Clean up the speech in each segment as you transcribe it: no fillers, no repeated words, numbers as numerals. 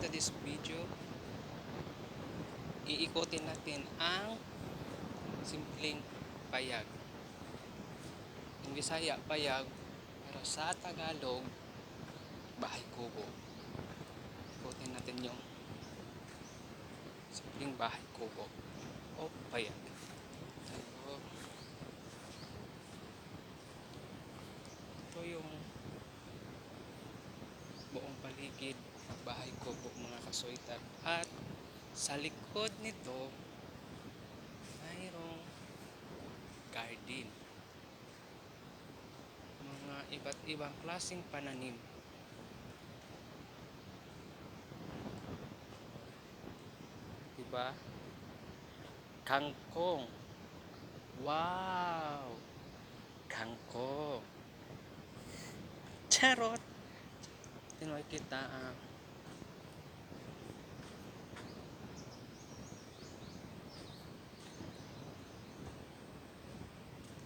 today's video, iikutin natin ang simpleng payag. Yung Bisaya, payag, pero sa Tagalog, bahay kubo. Ikutin natin yung simpleng bahay kubo o payag. So, ito yung buong paligid ng bahay kubo, mga kasoytan. At sa likod nito, mayroong garden. Mga iba't ibang klaseng pananim. Diba? Kangkong. Wow! Kangkong. Charot! Tinoy kita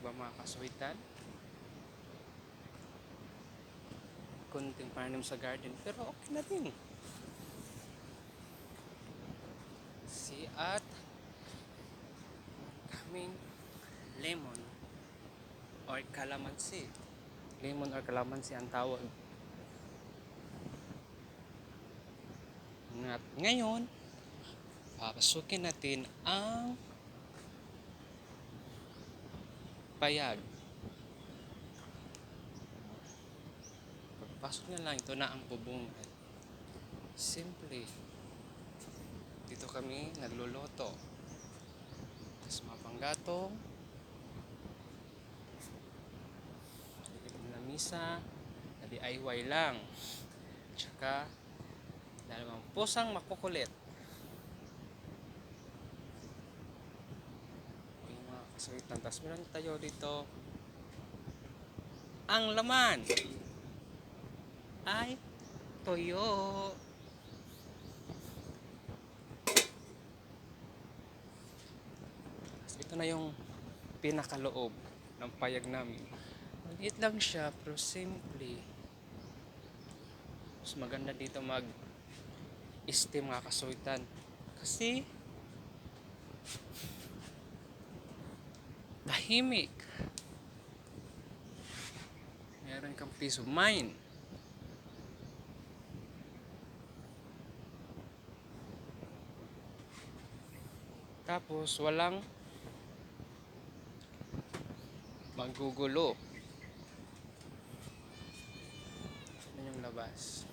diba mga kaswitan? Kunting pananim sa garden, pero okay na din. At kaming lemon or calamansi. Lemon or calamansi ang tawag. At ngayon, papasukin natin ang payag. Pagpasok na lang, ito na ang bubong. Simple. Dito kami nagluluto. Tapos mga panggatong, na misa, na DIY lang. Tsaka, dalawang pusang makukulit. Yung mga kasakitan. Tapos meron tayo dito. Ang laman ay toyo. Ito na yung pinakaloob ng payag namin. Maliit lang siya, pero simple. Mas maganda dito mag-steam mga kasoytan. Kasi tahimik. Meron kang peace of mind. Tapos walang magugulo. Yan yung labas.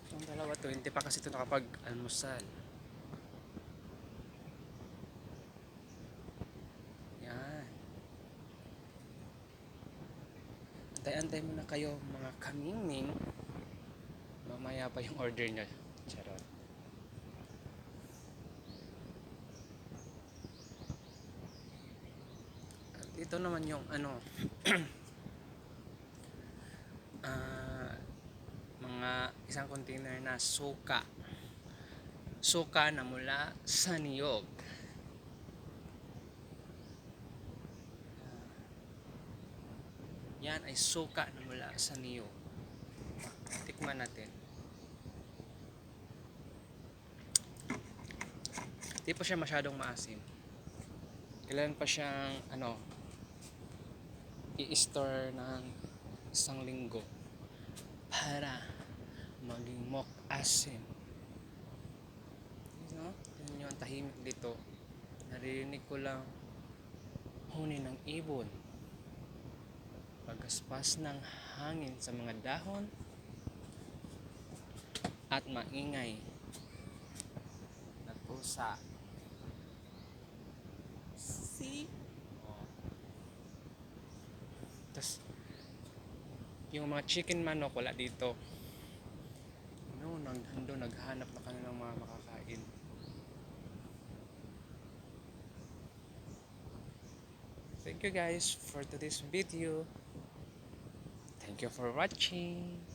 Itong dalawa to, hindi pa kasi ito nakapag-almusal. Yan. Antay-antay muna kayo mga kamingming. Mamaya pa yung order nyo. Charot. Ito naman yung mga isang container na suka na mula sa niyog. Yan ay suka na mula sa niyog. Tikman natin. Hindi pa siya masyadong maasim. Kailan pa siyang i-store ng isang linggo para maging mock asim. Yun yung tahimik dito. Naririnig ko lang huni ng ibon, pagaspas ng hangin sa mga dahon, at maingay na pusa. Tapos yung mga chicken manok wala dito. Naghanap na kanilang mga makakain. Thank you guys for today's video. Thank you for watching.